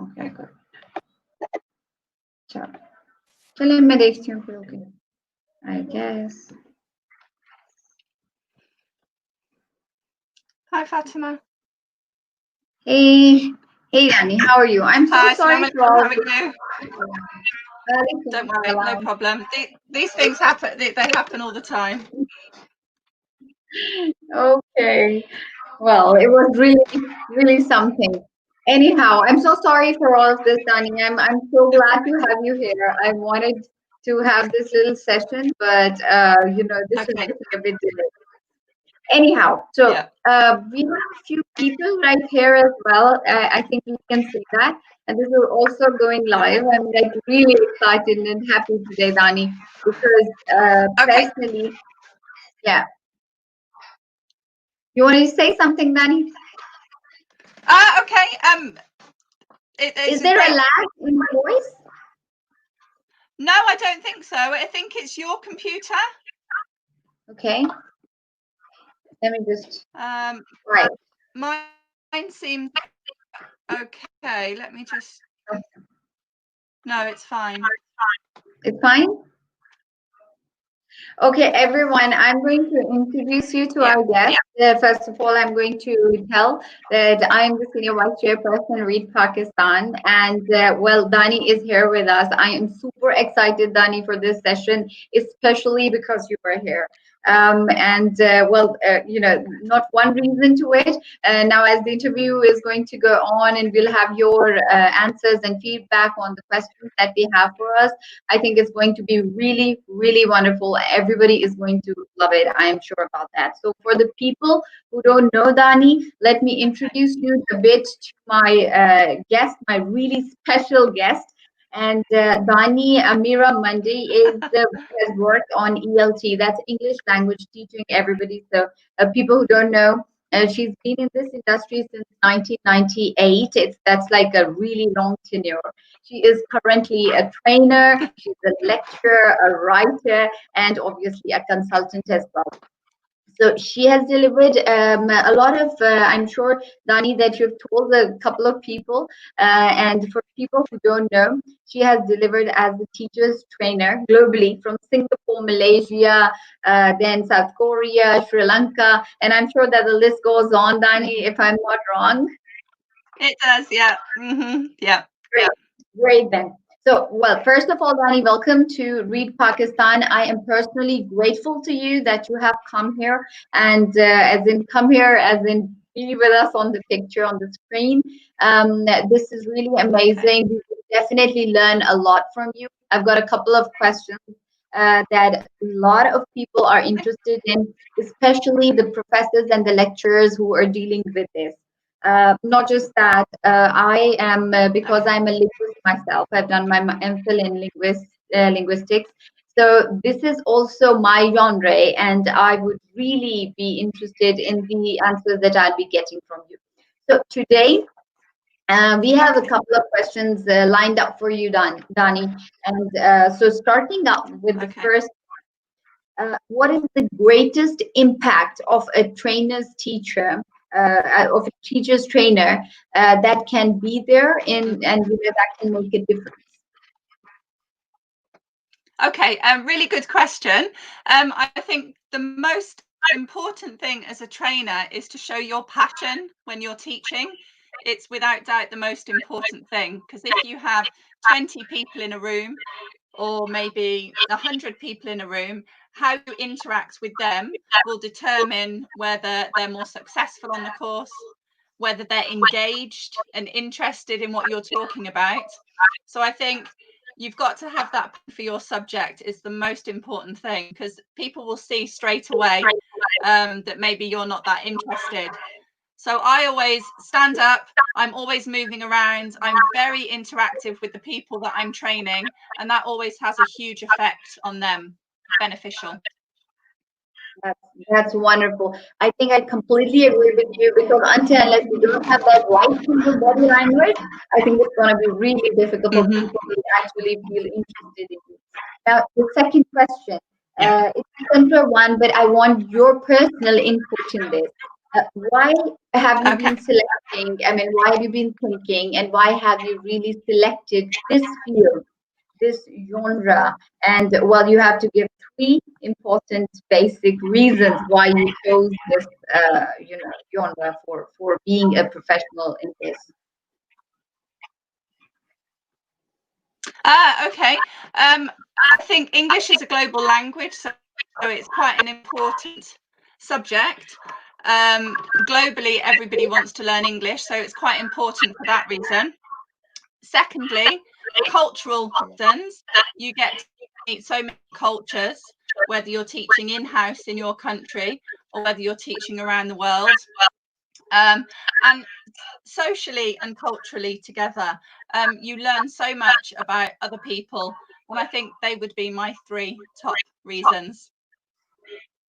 Okay, good. चलिए मैं देखती हूँ फिर okay. I guess. Hi, Fatima. Hey, Dani, how are you? I'm so Hi, sorry for all of this. Don't worry, no problem. These things happen. They happen all the time. Okay. Well, it was really something. Anyhow, I'm so sorry for all of this, Dani. I'm so glad to have you here. I wanted to have this little session, but this is getting a bit delayed. Anyhow, so we have a few people right here as well. I think we can see that. And this is also going live. I'm like really excited and happy today, Dani, because personally, yeah. You want to say something, Dani? Okay. Is there a lag in my voice? No, I don't think so. I think it's your computer. Okay. Let me just. Right. Mine seems okay. Let me just. No, it's fine. It's fine? Okay, everyone, I'm going to introduce you to our guest. First of all, I'm going to tell that I'm the Senior Vice Chairperson, Read Pakistan. And well, Dani is here with us. I am super excited, Dani, for this session, especially because you are here. Not one reason to it. Now, as the interview is going to go on and we'll have your answers and feedback on the questions that we have for us, I think it's going to be really, really wonderful. Everybody is going to love it. I am sure about that. So for the people who don't know Dani, let me introduce you a bit to my guest, my really special guest. And Dani Amirah Mundy has worked on ELT, that's English language teaching, everybody. So people who don't know, she's been in this industry since 1998. That's like a really long tenure. She is currently a trainer, she's a lecturer, a writer, and obviously a consultant as well. So she has delivered a lot of, I'm sure, Dani, that you've told a couple of people. And for people who don't know, she has delivered as a teacher's trainer globally from Singapore, Malaysia, then South Korea, Sri Lanka. And I'm sure that the list goes on, Dani, if I'm not wrong. It does, yeah. Yeah. Great then. So, well, first of all, Dani, welcome to Read Pakistan. I am personally grateful to you that you have come here and as in be with us on the picture on the screen. This is really amazing. We will definitely learn a lot from you. I've got a couple of questions that a lot of people are interested in, especially the professors and the lecturers who are dealing with this. Not just that, I am, because I'm a linguist myself, I've done my MPhil in linguistics. So this is also my genre, and I would really be interested in the answers that I'll be getting from you. So today, we have a couple of questions lined up for you, Dani. And so starting up with the first, what is the greatest impact of a trainer's teacher? Of a teacher's trainer that can be there and that can make a difference? Okay, really good question. I think the most important thing as a trainer is to show your passion when you're teaching. It's without doubt the most important thing, because if you have 20 people in a room or maybe 100 people in a room, how you interact with them will determine whether they're more successful on the course, whether they're engaged and interested in what you're talking about. So I think you've got to have that for your subject is the most important thing, because people will see straight away that maybe you're not that interested. So I always stand up, I'm always moving around, I'm very interactive with the people that I'm training, and that always has a huge effect on them, beneficial. That's wonderful. I think I completely agree with you, because unless you don't have that right single body language, I think it's going to be really difficult for people to actually feel interested in you. Now, the second question, it's a simpler one, but I want your personal input in this. Why have you Okay. been selecting? I mean, why have you been thinking, and why have you really selected this field, this genre? And well, you have to give three important basic reasons why you chose this, genre for being a professional in this. Okay. I think English is a global language, so it's quite an important subject. Globally, everybody wants to learn English, so it's quite important for that reason. Secondly, cultural reasons. You get to meet so many cultures, whether you're teaching in-house in your country or whether you're teaching around the world. And socially and culturally together, you learn so much about other people, and I think they would be my three top reasons.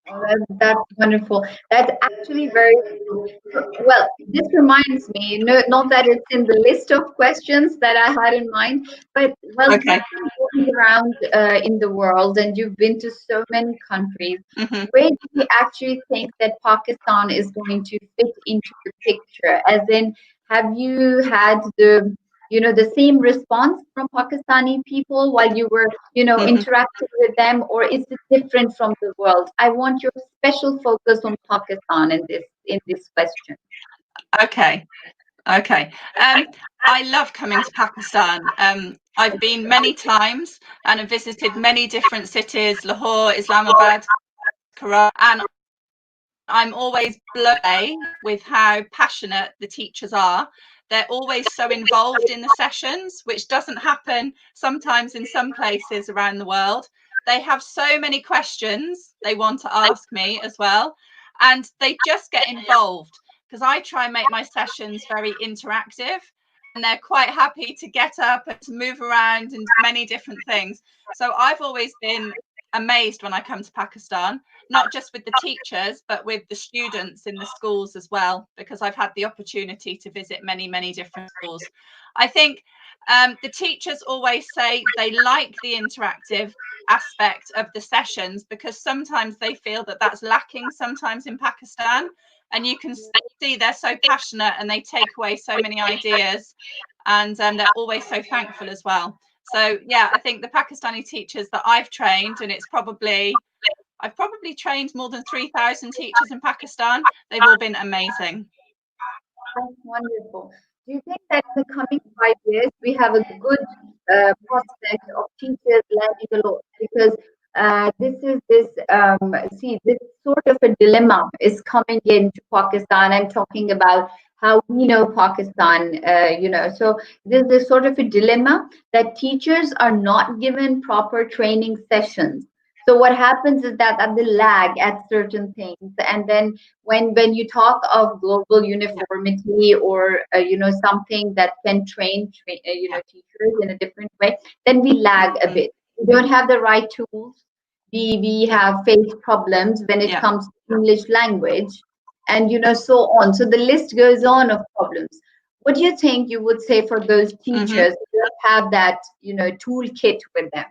Oh, that's wonderful. That's actually very true. Well, this reminds me, no, not that it's in the list of questions that I had in mind, but well, you've Okay. been going around in the world and you've been to so many countries. Mm-hmm. Where do you actually think that Pakistan is going to fit into the picture? As in, have you had the same response from Pakistani people while you were, Mm-hmm. interacting with them, or is it different from the world? I want your special focus on Pakistan in this question. Okay. Okay. I love coming to Pakistan. I've been many times and have visited many different cities, Lahore, Islamabad, Karachi, and I'm always blown away with how passionate the teachers are. They're always so involved in the sessions, which doesn't happen sometimes in some places around the world. They have so many questions they want to ask me as well, and they just get involved because I try and make my sessions very interactive, and they're quite happy to get up and to move around and do many different things. So I've always been amazed when I come to Pakistan, not just with the teachers, but with the students in the schools as well, because I've had the opportunity to visit many, many different schools. I think the teachers always say they like the interactive aspect of the sessions because sometimes they feel that that's lacking sometimes in Pakistan. And you can see they're so passionate and they take away so many ideas, and they're always so thankful as well. So yeah, I think the Pakistani teachers that I've trained, and I've probably trained more than 3,000 teachers in Pakistan. They've all been amazing. That's wonderful. Do you think that in the coming 5 years we have a good prospect of teachers learning a lot? Because this sort of a dilemma is coming into Pakistan. I'm talking about how we know Pakistan, So there's this sort of a dilemma that teachers are not given proper training sessions. So what happens is that they lag at certain things, and then when you talk of global uniformity or something that can teachers in a different way, then we lag a bit. We don't have the right tools. We have faced problems when it Yeah. comes to English language, and so on. So the list goes on of problems. What do you think you would say for those Mm-hmm. teachers who don't have that toolkit with them?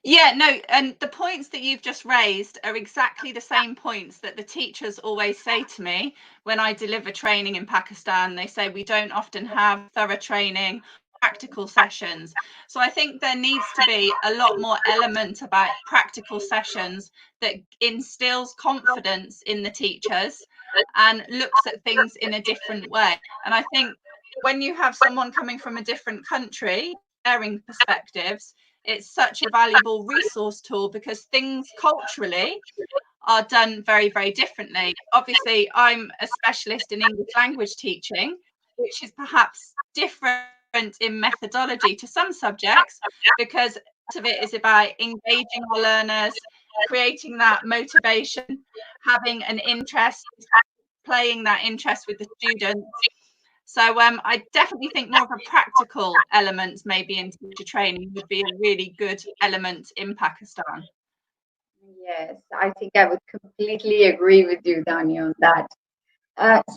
Yeah, no, and the points that you've just raised are exactly the same points that the teachers always say to me when I deliver training in Pakistan. They say we don't often have thorough training, practical sessions. So I think there needs to be a lot more element about practical sessions that instills confidence in the teachers and looks at things in a different way. And I think when you have someone coming from a different country, sharing perspectives, it's such a valuable resource tool because things culturally are done very, very differently. Obviously, I'm a specialist in English language teaching, which is perhaps different in methodology to some subjects because part of it is about engaging our learners, creating that motivation, having an interest, playing that interest with the students. So I definitely think more of a practical element maybe in teacher training would be a really good element in Pakistan. Yes, I think I would completely agree with you, Dani, on that.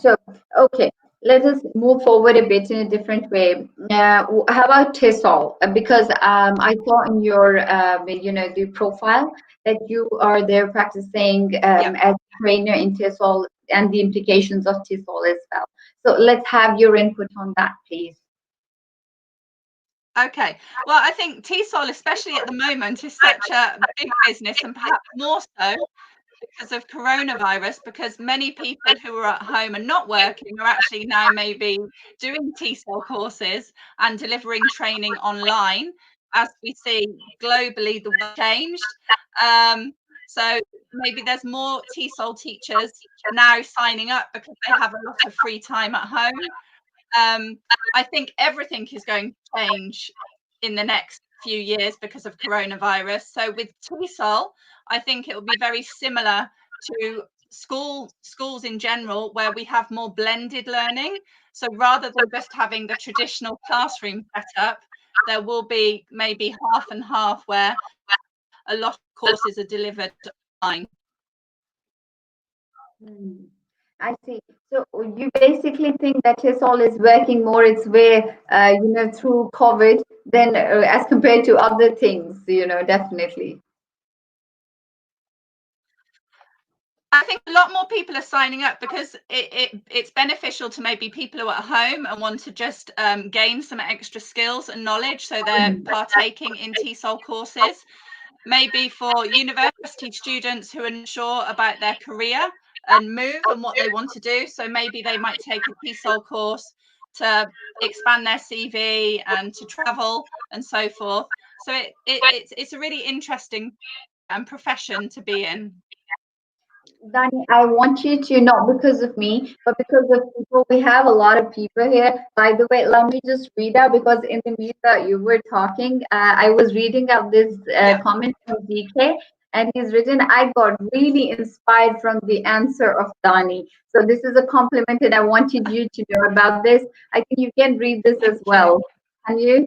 So, okay. Let us move forward a bit in a different way. How about TESOL? Because I saw in your, the profile that you are there practicing as trainer in TESOL and the implications of TESOL as well. So let's have your input on that, please. Okay. Well, I think TESOL, especially at the moment, is such a big business, and perhaps more so because of coronavirus, because many people who are at home and not working are actually now maybe doing TESOL courses and delivering training online. As we see globally, the world changed. So maybe there's more TESOL teachers now signing up because they have a lot of free time at home. I think everything is going to change in the next few years because of coronavirus. So with TESOL, I think it will be very similar to schools in general, where we have more blended learning. So rather than just having the traditional classroom setup, there will be maybe half and half, where a lot of courses are delivered online. I see. So you basically think that TESOL is working more its way, through COVID than as compared to other things, definitely. I think a lot more people are signing up because it's beneficial to maybe people who are at home and want to just gain some extra skills and knowledge. So they're partaking in TESOL courses. Maybe for university students who are unsure about their career and move and what they want to do. So maybe they might take a TESOL course to expand their CV and to travel and so forth. So it's a really interesting profession to be in. Dani, I want you to, not because of me, but because of people. We have a lot of people here. By the way, let me just read out, because in the meet that you were talking, I was reading out this comment from DK, and he's written, I got really inspired from the answer of Dani. So this is a compliment, and I wanted you to know about this. I think you can read this as well. Can you?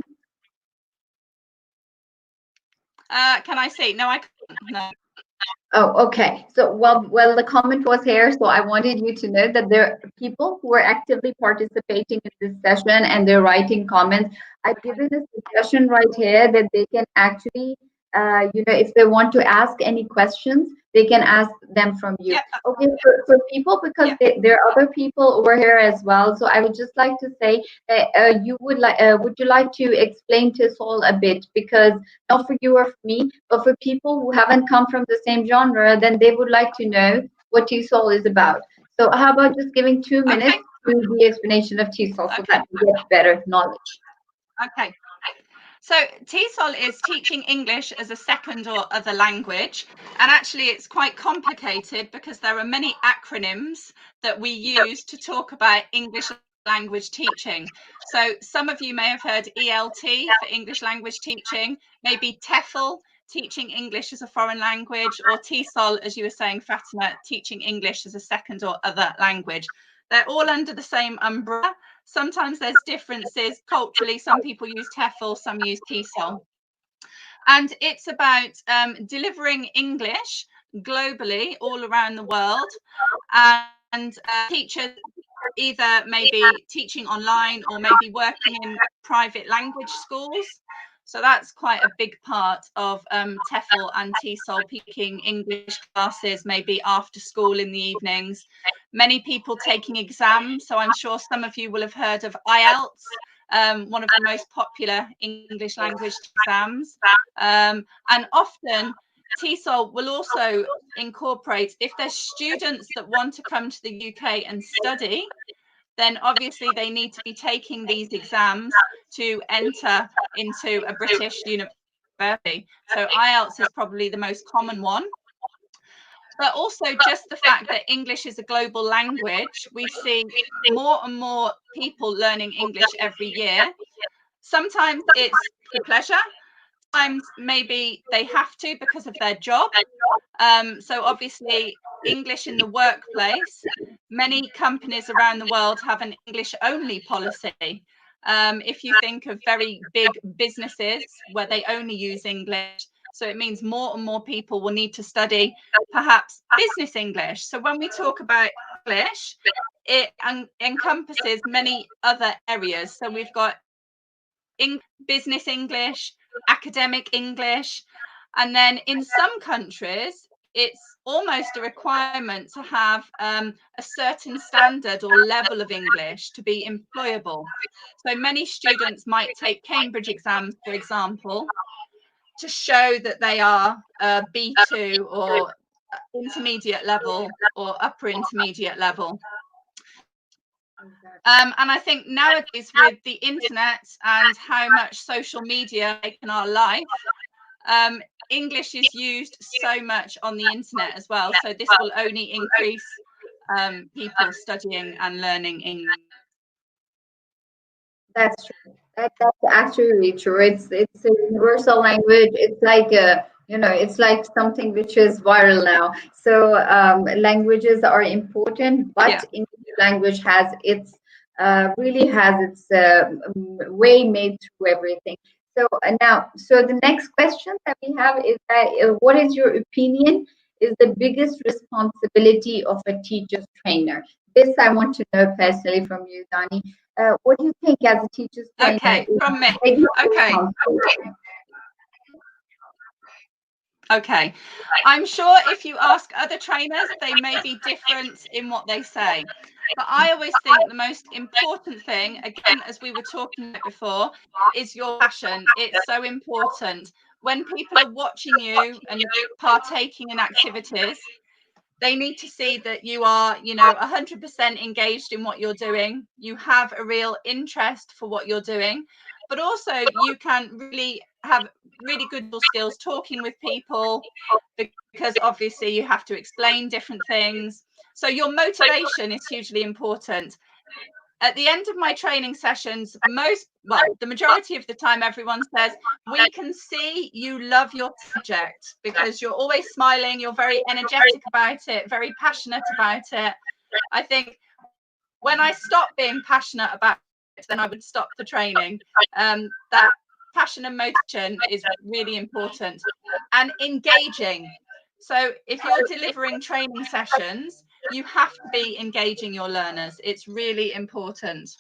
Can I see? No, I can't. No. Oh, okay. So, well, the comment was here. So I wanted you to know that there are people who are actively participating in this session and they're writing comments. I've given a suggestion right here that they can actually, if they want to ask any questions, they can ask them from you. Yep. Okay, for people, because there are other people over here as well. So I would just like to say that would you like to explain to us all a bit? Because not for you or for me, but for people who haven't come from the same genre, then they would like to know what TESOL is about. So how about just giving 2 minutes to the explanation of TESOL so that we get better knowledge? Okay. So TESOL is teaching English as a second or other language. And actually it's quite complicated because there are many acronyms that we use to talk about English language teaching. So some of you may have heard ELT for English language teaching, maybe TEFL, teaching English as a foreign language, or TESOL, as you were saying, Fatima, teaching English as a second or other language. They're all under the same umbrella. Sometimes there's differences culturally. Some people use TEFL, some use TESOL. And it's about delivering English globally all around the world. And teachers either maybe teaching online or maybe working in private language schools. So that's quite a big part of TEFL and TESOL, picking English classes, maybe after school in the evenings. Many people taking exams. So I'm sure some of you will have heard of IELTS, one of the most popular English language exams. And often TESOL will also incorporate, if there's students that want to come to the UK and study, then obviously they need to be taking these exams to enter into a British university. So IELTS is probably the most common one. But also just the fact that English is a global language, we see more and more people learning English every year. Sometimes it's for pleasure. Sometimes maybe they have to because of their job. So obviously English in the workplace, many companies around the world have an English only policy. If you think of very big businesses where they only use English, so it means more and more people will need to study perhaps business English. So when we talk about English, it encompasses many other areas. So we've got business English, academic English, and then in some countries it's almost a requirement to have a certain standard or level of English to be employable. So many students might take Cambridge exams, for example, to show that they are B2 or intermediate level or upper intermediate level. And I think nowadays with the internet and how much social media in our life, English is used so much on the internet as well. So this will only increase people studying and learning English. That's true. That's actually true. It's a universal language. It's like a, it's like something which is viral now. So languages are important, but English language has its really has its way made through everything. So so the next question that we have is that what is your opinion is the biggest responsibility of a teacher's trainer? This I want to know personally from you, Dani. What do you think as a teacher's trainer? Okay, from me. Okay. I'm sure if you ask other trainers, they may be different in what they say. But I always think the most important thing, again, as we were talking about before, is your passion. It's so important. When people are watching you and partaking in activities, they need to see that you are, 100% engaged in what you're doing. You have a real interest for what you're doing, but also you can really have really good skills talking with people, because obviously you have to explain different things. So your motivation is hugely important. At the end of my training sessions, the majority of the time, everyone says, we can see you love your subject because you're always smiling, you're very energetic about it, very passionate about it. I think when I stopped being passionate about it, then I would stop the training. That passion and motivation is really important, and engaging. So if you're delivering training sessions, you have to be engaging your learners. It's really important.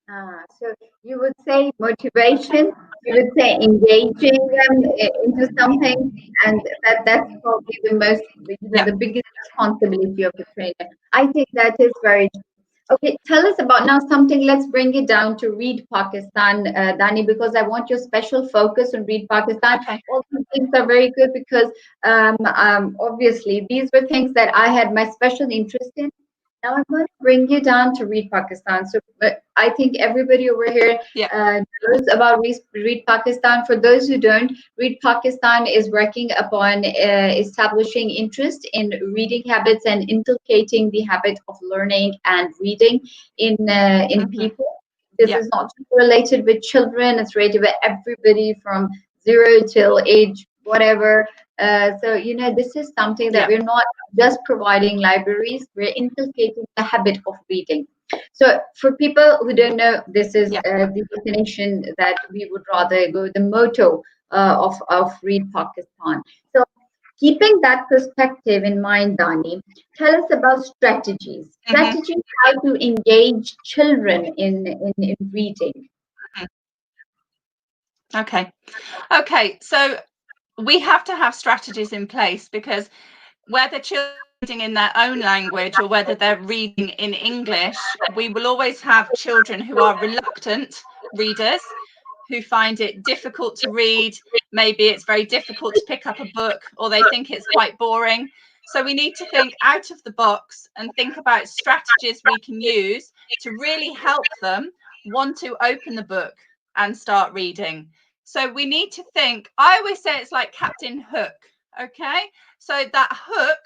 So you would say motivation, you would say engaging them into something, and that's probably the most, the biggest responsibility of a trainer. I think that is very true. Okay, tell us about now something. Let's bring it down to Read Pakistan, Dani, because I want your special focus on Read Pakistan. Okay. All these things are very good because obviously these were things that I had my special interest in. Now I'm going to bring you down to Read Pakistan. So I think everybody over here knows about Read Pakistan. For those who don't, Read Pakistan is working upon establishing interest in reading habits and inculcating the habit of learning and reading in people. This is not just related with children. It's related with everybody from 0 till age whatever. So this is something that we're not just providing libraries, we're inculcating the habit of reading. So for people who don't know, this is the definition that we would rather go, the motto of Read Pakistan. So keeping that perspective in mind, Dani, tell us about strategies. Strategies how to engage children in reading. Okay, so we have to have strategies in place, because whether children are reading in their own language or whether they're reading in English, we will always have children who are reluctant readers, who find it difficult to read. Maybe it's very difficult to pick up a book, or they think it's quite boring. So we need to think out of the box and think about strategies we can use to really help them want to open the book and start reading. So we need to think, I always say it's like Captain Hook. Okay, so that hook,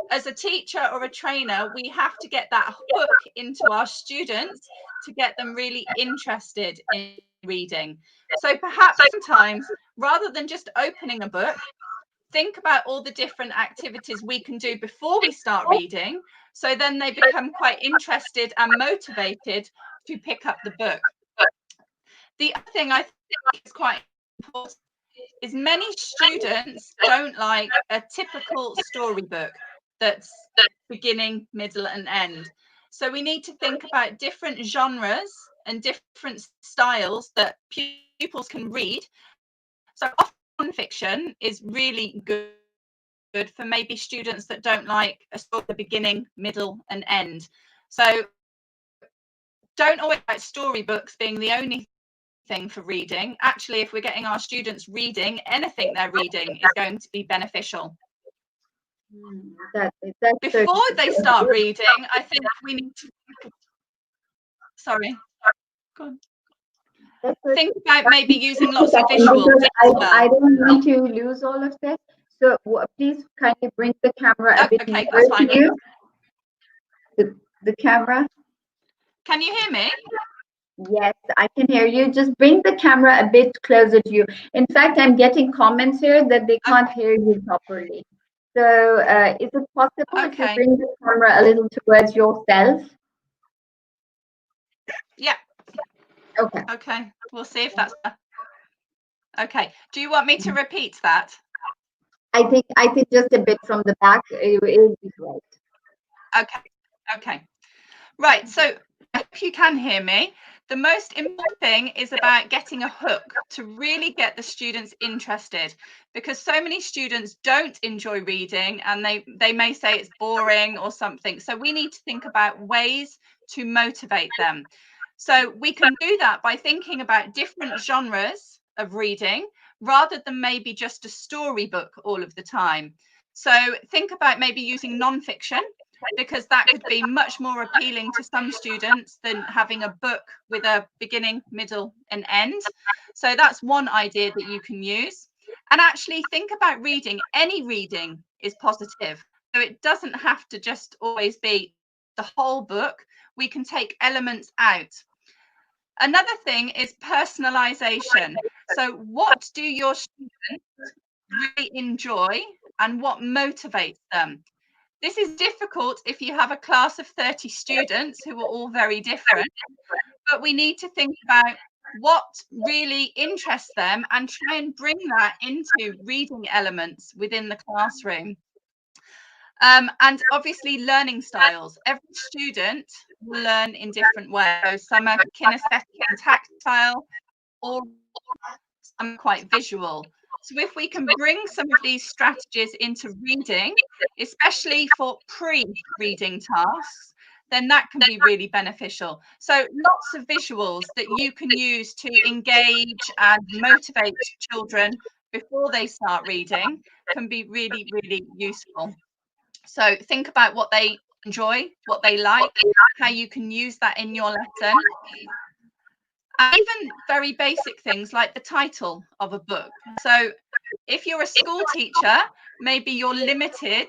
as a teacher or a trainer, we have to get that hook into our students to get them really interested in reading. So perhaps sometimes, rather than just opening a book, think about all the different activities we can do before we start reading, so then they become quite interested and motivated to pick up the book. The other thing I think is quite important is many students don't like a typical storybook. that's beginning, middle, and end. So we need to think about different genres and different styles that pupils can read. So often non-fiction is really good for maybe students that don't like a story at the beginning, middle, and end. So don't always like storybooks being the only thing for reading. Actually, if we're getting our students reading, anything they're reading is going to be beneficial. That's Before they start reading, I think we need to go on. Think about maybe using lots of visuals as well. I don't want to lose all of this, so please kindly bring the camera a bit nearer to you. The camera. Can you hear me? Yes, I can hear you. Just bring the camera a bit closer to you. In fact, I'm getting comments here that they can't hear you properly. So is it possible if you bring the camera a little towards yourself? Yeah. Okay. Okay. We'll see if that's okay. Do you want me to repeat that? I think just a bit from the back. It will be great. Okay. Okay. Right. So I hope you can hear me. The most important thing is about getting a hook to really get the students interested, because so many students don't enjoy reading and they may say it's boring or something. So we need to think about ways to motivate them. So we can do that by thinking about different genres of reading rather than maybe just a storybook all of the time. So think about maybe using non-fiction, because that could be much more appealing to some students than having a book with a beginning, middle, and end. So that's one idea that you can use. And actually think about reading. Any reading is positive. So it doesn't have to just always be the whole book. We can take elements out. Another thing is personalization. So what do your students really enjoy and what motivates them? This is difficult if you have a class of 30 students who are all very different, but we need to think about what really interests them and try and bring that into reading elements within the classroom. And obviously learning styles. Every student will learn in different ways. Some are kinesthetic and tactile, or some are quite visual. So if we can bring some of these strategies into reading, especially for pre-reading tasks, then that can be really beneficial. So lots of visuals that you can use to engage and motivate children before they start reading can be really, really useful. So think about what they enjoy, what they like, how you can use that in your lesson. And even very basic things like the title of a book. So if you're a school teacher, maybe you're limited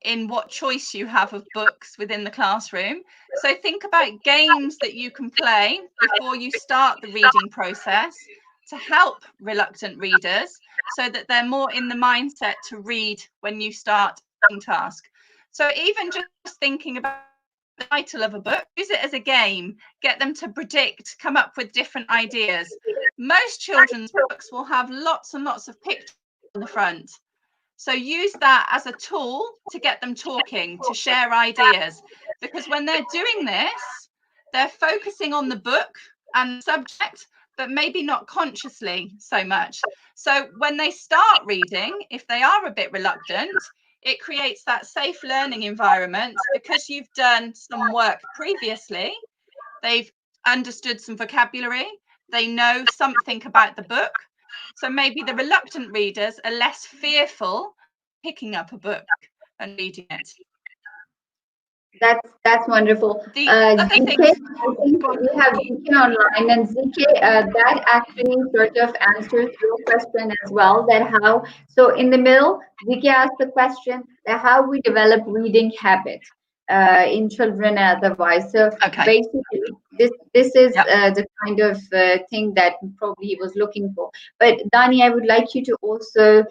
in what choice you have of books within the classroom. So think about games that you can play before you start the reading process to help reluctant readers so that they're more in the mindset to read when you start the task. So even just thinking about the title of a book, use it as a game, get them to predict, come up with different ideas. Most children's books will have lots and lots of pictures on the front. So use that as a tool to get them talking, to share ideas, because when they're doing this, they're focusing on the book and the subject, but maybe not consciously so much. So when they start reading, if they are a bit reluctant, it creates that safe learning environment because you've done some work previously. They've understood some vocabulary. They know something about the book. So maybe the reluctant readers are less fearful picking up a book and reading it. That's wonderful. The other thing, I think we have ZK online, and ZK, that actually sort of answers your question as well. That how, so in the middle, ZK asked the question that how we develop reading habits in children and otherwise. So basically, this is the kind of thing that probably he was looking for. But Dani, I would like you to also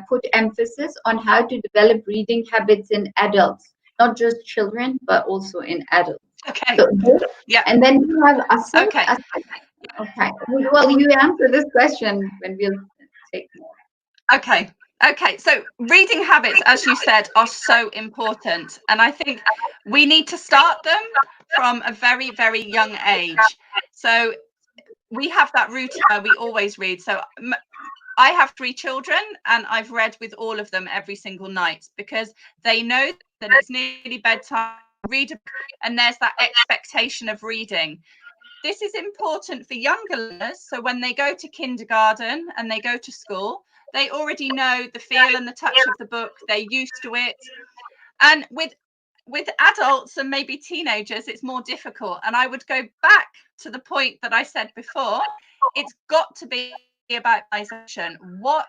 put emphasis on how to develop reading habits in adults. Not just children, but also in adults. Okay. So, yeah. And then you have Asad. Okay. Okay. Well, you answer this question when we'll take more. Okay. Okay, so reading habits, as you said, are so important. And I think we need to start them from a very, very young age. So we have that routine where we always read. So I have 3 children and I've read with all of them every single night because they know that it's nearly bedtime, read, and there's that expectation of reading. This is important for younger learners. So when they go to kindergarten and they go to school, they already know the feel and the touch of the book. They're used to it. And with adults and maybe teenagers, it's more difficult. And I would go back to the point that I said before. It's got to be about personalization. What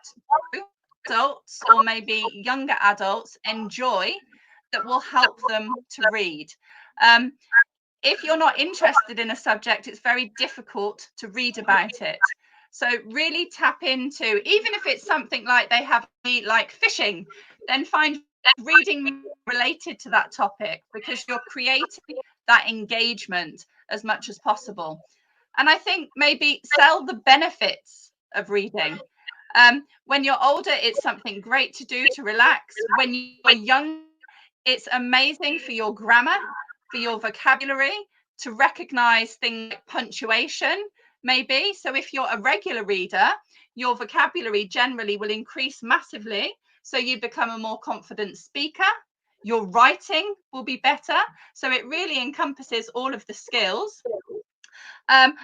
do adults or maybe younger adults enjoy that will help them to read? If you're not interested in a subject, it's very difficult to read about it. So really tap into, even if it's something like they have like fishing, then find reading related to that topic because you're creating that engagement as much as possible. And I think maybe sell the benefits of reading. When you're older, it's something great to do to relax. When you're young, it's amazing for your grammar, for your vocabulary, to recognize things like punctuation, maybe. So if you're a regular reader, your vocabulary generally will increase massively. So you become a more confident speaker. Your writing will be better. So it really encompasses all of the skills. And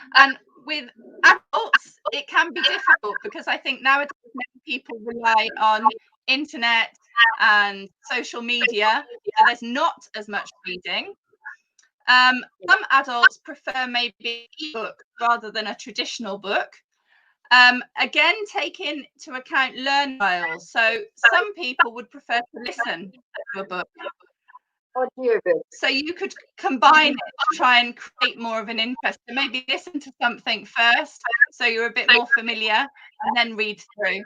with adults, it can be difficult because I think nowadays many people rely on internet and social media. So there's not as much reading. Some adults prefer maybe ebook rather than a traditional book. Again, take into account learning styles. So some people would prefer to listen to a book. So you could combine it to try and create more of an interest. So maybe listen to something first, so you're a bit more familiar, and then read through.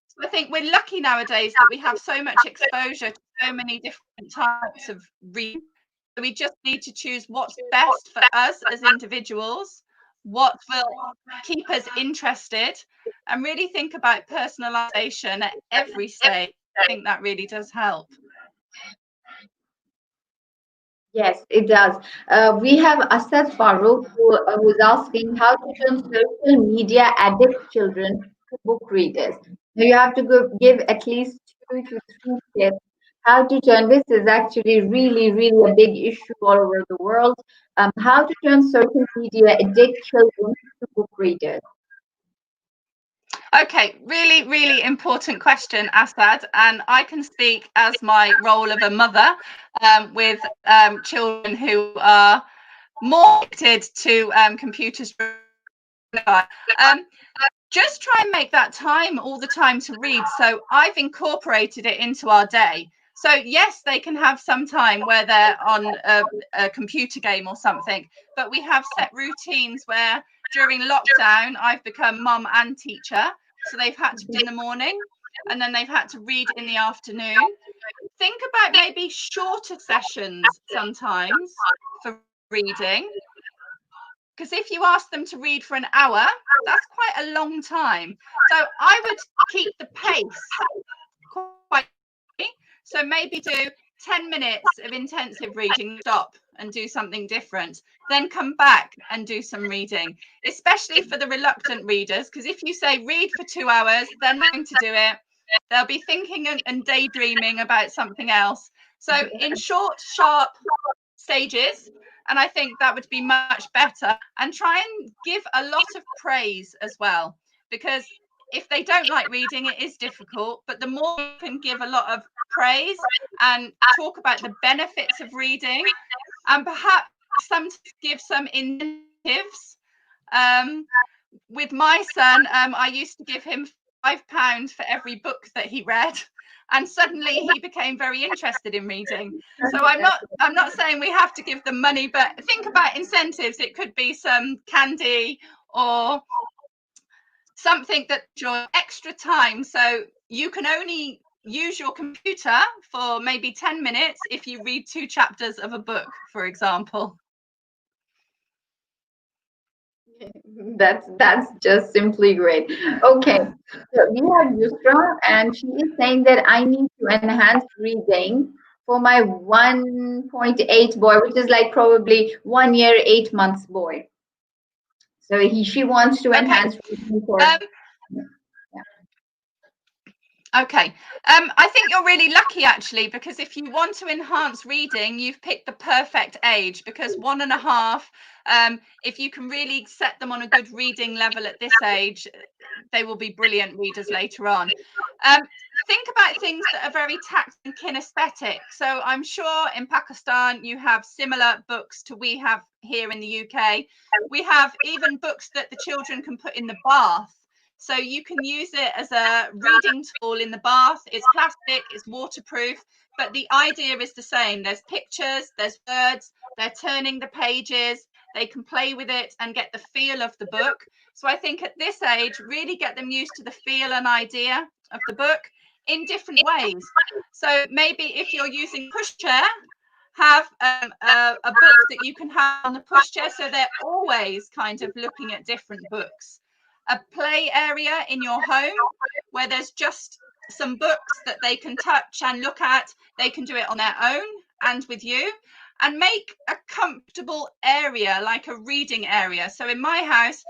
So I think we're lucky nowadays that we have so much exposure to so many different types of reading. We just need to choose what's best for us as individuals, what will keep us interested, and really think about personalization at every stage. I think that really does help. Yes, it does. We have Asad Farouk who's asking how to turn social media addict children to book readers. Now you have to give at least 2 to 3 tips how to turn. This is actually really, really a big issue all over the world. How to turn social media addict children to book readers. Okay, really, really important question, Asad. And I can speak as my role of a mother with children who are more addicted to computers. Just try and make that time all the time to read. So I've incorporated it into our day. So yes, they can have some time where they're on a computer game or something, but we have set routines where during lockdown, I've become mum and teacher. So they've had to read in the morning and then they've had to read in the afternoon. Think about maybe shorter sessions sometimes for reading. Because if you ask them to read for an hour, that's quite a long time. So I would keep the pace quite. So maybe do 10 minutes of intensive reading, stop and do something different, then come back and do some reading, especially for the reluctant readers, because if you say read for 2 hours, they're not going to do it. They'll be thinking and daydreaming about something else. So in short, sharp stages, and I think that would be much better, and try and give a lot of praise as well, because if they don't like reading, it is difficult, but the more you can give a lot of praise and talk about the benefits of reading, and perhaps sometimes give some incentives. With my son, I used to give him £5 for every book that he read, and suddenly he became very interested in reading. So I'm not saying we have to give them money, but think about incentives. It could be some candy or something that draws extra time. So you can only use your computer for maybe 10 minutes if you read 2 chapters of a book, for example. That's just simply great. Okay, so we have Yusra, and she is saying that I need to enhance reading for my 1.8 boy, which is like probably 1 year, 8 months boy. So she wants to Okay. enhance reading for. Yeah. Okay. I think you're really lucky actually, because if you want to enhance reading, you've picked the perfect age, because 1.5, if you can really set them on a good reading level at this age, they will be brilliant readers later on. Think about things that are very tactile and kinesthetic. So I'm sure in Pakistan you have similar books to we have here in the UK. We have even books that the children can put in the bath. So you can use it as a reading tool in the bath. It's plastic, it's waterproof, but the idea is the same. There's pictures, there's words, they're turning the pages, they can play with it and get the feel of the book. So I think at this age, really get them used to the feel and idea of the book in different ways. So maybe if you're using pushchair, have a book that you can have on the pushchair, so they're always kind of looking at different books. A play area in your home where there's just some books that they can touch and look at. They can do it on their own and with you, and make a comfortable area, like a reading area. So in my house,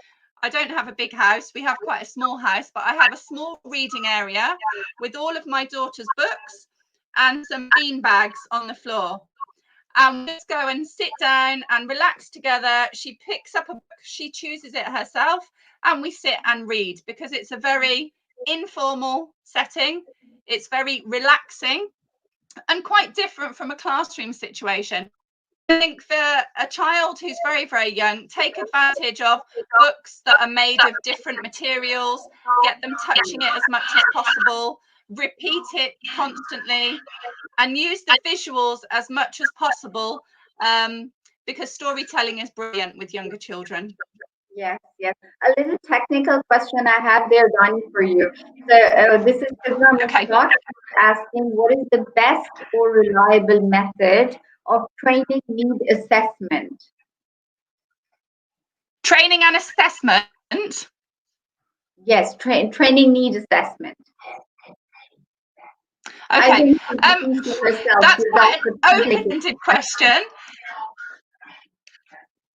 I don't have a big house. We have quite a small house, but I have a small reading area with all of my daughter's books and some bean bags on the floor. And we just go and sit down and relax together. She picks up a book, she chooses it herself, and we sit and read, because it's a very informal setting. It's very relaxing and quite different from a classroom situation. I think for a child who's very, very young, take advantage of books that are made of different materials, get them touching it as much as possible, repeat it constantly, and use the visuals as much as possible, because storytelling is brilliant with younger children. Yes, yes. A little technical question I have there, Dani, for you. So this is Shivram Okay. Scott asking, what is the best or reliable method of training need assessment? Training and assessment. Yes, training need assessment. I Okay. think she's to herself. That's She's quite also an taking. open-ended question,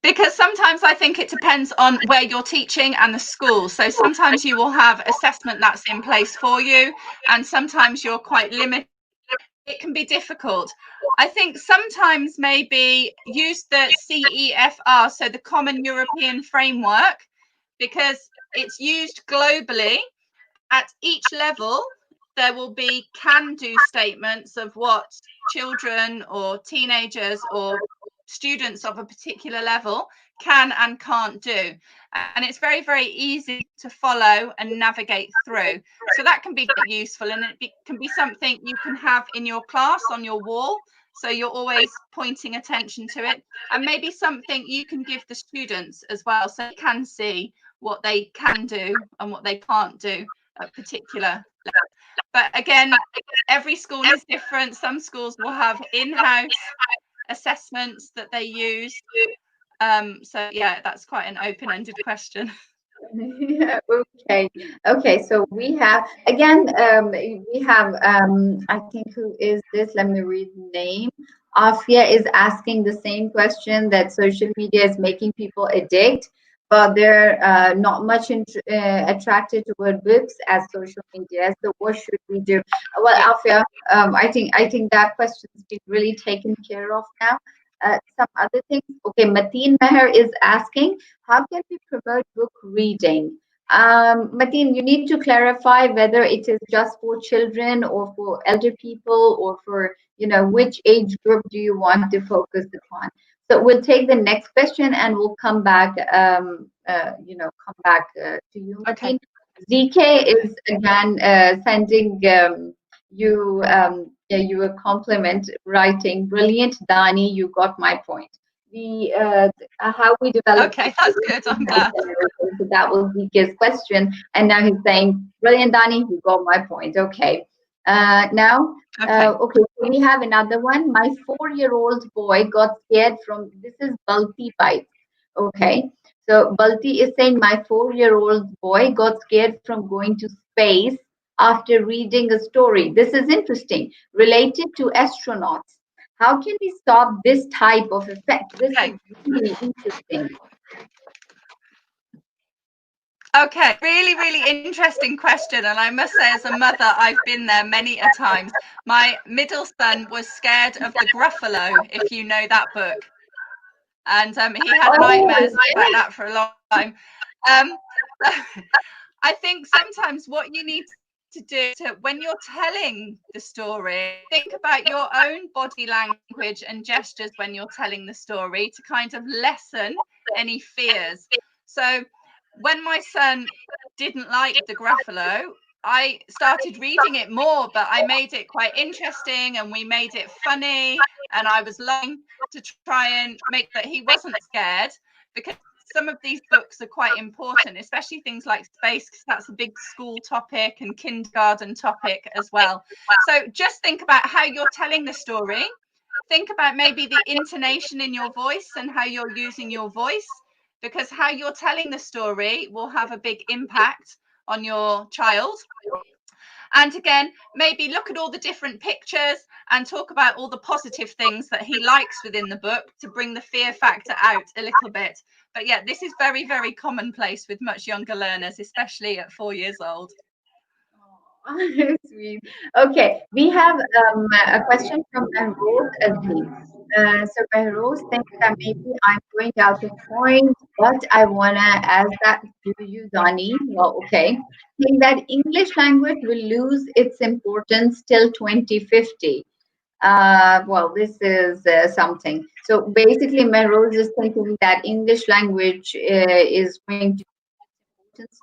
because sometimes I think it depends on where you're teaching and the school. So sometimes you will have assessment that's in place for you, and sometimes you're quite limited. It can be difficult. I think sometimes maybe use the CEFR, so the Common European Framework, because it's used globally. At each level, there will be can-do statements of what children or teenagers or students of a particular level can and can't do. And it's very, very easy to follow and navigate through. So that can be quite useful, and it can be something you can have in your class on your wall. So you're always pointing attention to it, and maybe something you can give the students as well, so they can see what they can do and what they can't do at particular level. But again, every school is different. Some schools will have in-house assessments that they use. So yeah, that's quite an open-ended question. Okay, so we have again, we have I think, who is this? Let me read the name. Afia is asking the same question, that social media is making people addict, but they're not much attracted toward books as social media. So what should we do? Well, Yeah. Afia, I think that question has been really taken care of now. Some other things. Okay, Mateen Meher is asking, how can we promote book reading? Mateen, you need to clarify whether it is just for children or for elder people, or for, which age group do you want to focus upon? So we'll take the next question and we'll come back, to you, Okay. Mateen. ZK is again sending you a compliment, writing, brilliant, Dani, you got my point. How we develop. Okay, that's good. I'm glad. So that was DK's question, and now he's saying, "Brilliant, Dani, you got my point." Okay. Now, okay, so we have another one. My 4-year-old boy got scared from, this is bulky bites. Okay, So Balti is saying my 4-year-old boy got scared from going to space after reading a story. This is interesting, related to astronauts. How can we stop this type of effect? This is Okay. really interesting. Okay, really, really interesting question. And I must say, as a mother, I've been there many a times. My middle son was scared of the Gruffalo, if you know that book. And he had Oh, nightmares about that for a long time. Um, I think sometimes what you need to do to, when you're telling the story, think about your own body language and gestures when you're telling the story to kind of lessen any fears. So when my son didn't like the Gruffalo, I started reading it more, but I made it quite interesting and we made it funny. And I was lying to try and make that he wasn't scared, because some of these books are quite important, especially things like space, because that's a big school topic and kindergarten topic as well. So just think about how you're telling the story. Think about maybe the intonation in your voice and how you're using your voice, because how you're telling the story will have a big impact on your child. And again, maybe look at all the different pictures and talk about all the positive things that he likes within the book to bring the fear factor out a little bit. But yeah, this is very, very commonplace with much younger learners, especially at 4 years old. Sweet. Okay, we have a question from Rose Azim. So Rose thinks that maybe I'm going out of point, but I wanna ask that to you, Dani. Well, okay. Think that English language will lose its importance till 2050. Well, this is something. So basically, Rose is thinking that English language is going to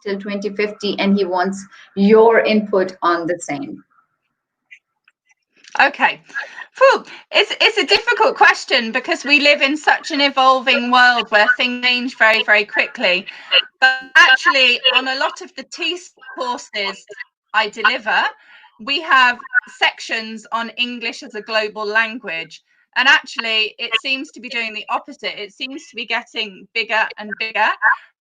till 2050, and he wants your input on the same. Okay. Phew. It's a difficult question because we live in such an evolving world where things change very, very quickly. But actually, on a lot of the TESOL courses I deliver, we have sections on English as a global language. And actually, it seems to be doing the opposite. It seems to be getting bigger and bigger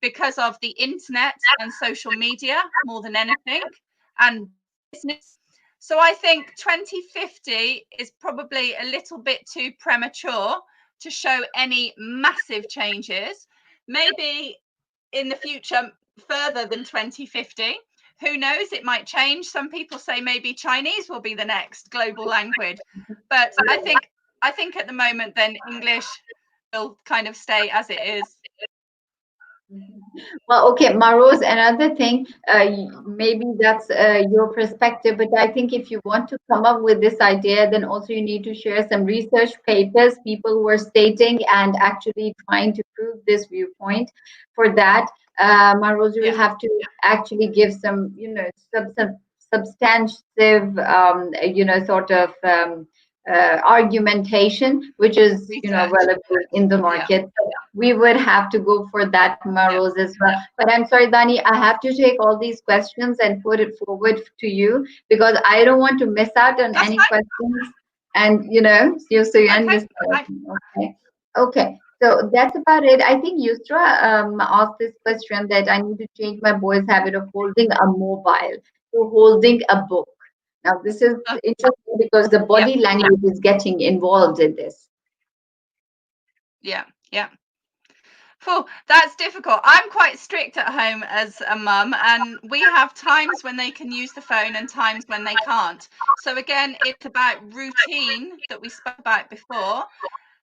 because of the internet and social media more than anything, and business. So I think 2050 is probably a little bit too premature to show any massive changes. Maybe in the future, further than 2050. Who knows? It might change. Some people say maybe Chinese will be the next global language. But I think at the moment, then English will kind of stay as it is. Well, okay, Maros, another thing, maybe that's your perspective, but I think if you want to come up with this idea, then also you need to share some research papers, people who are stating and actually trying to prove this viewpoint. For that, Maros, you will Yeah. have to actually give some, substantive, sort of argumentation, which is, Research. available in the Yeah. market. So we would have to go for that, Yeah. Maros, as well. But I'm sorry, Dani, I have to take all these questions and put it forward to you because I don't want to miss out on That's any questions. And so you fine. Okay. understand. Okay. Okay. So that's about it. I think Yusra asked this question that I need to change my boy's habit of holding a mobile to holding a book. Now, this is interesting because the Yeah. body language is getting involved in this. Yeah. Yeah. Phew, that's difficult. I'm quite strict at home as a mum, and we have times when they can use the phone and times when they can't. So again, it's about routine that we spoke about before.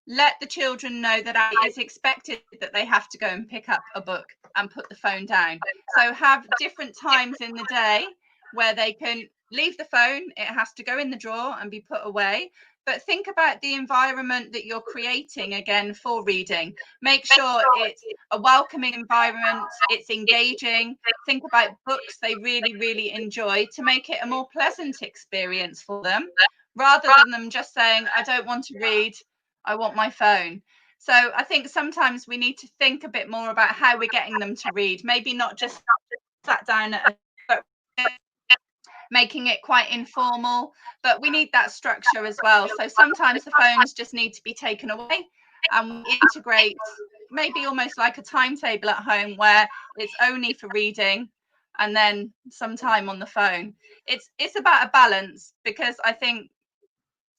Let the children know that it's expected that they have to go and pick up a book and put the phone down. So have different times in the day where they can leave the phone, it has to go in the drawer and be put away. But think about the environment that you're creating again for reading. Make sure it's a welcoming environment, it's engaging. Think about books they really, really enjoy to make it a more pleasant experience for them, rather than them just saying, I don't want to read, I want my phone. So I think sometimes we need to think a bit more about how we're getting them to read. Maybe not just sat down at but making it quite informal, but we need that structure as well. So sometimes the phones just need to be taken away and we integrate maybe almost like a timetable at home where it's only for reading and then some time on the phone. It's about a balance, because I think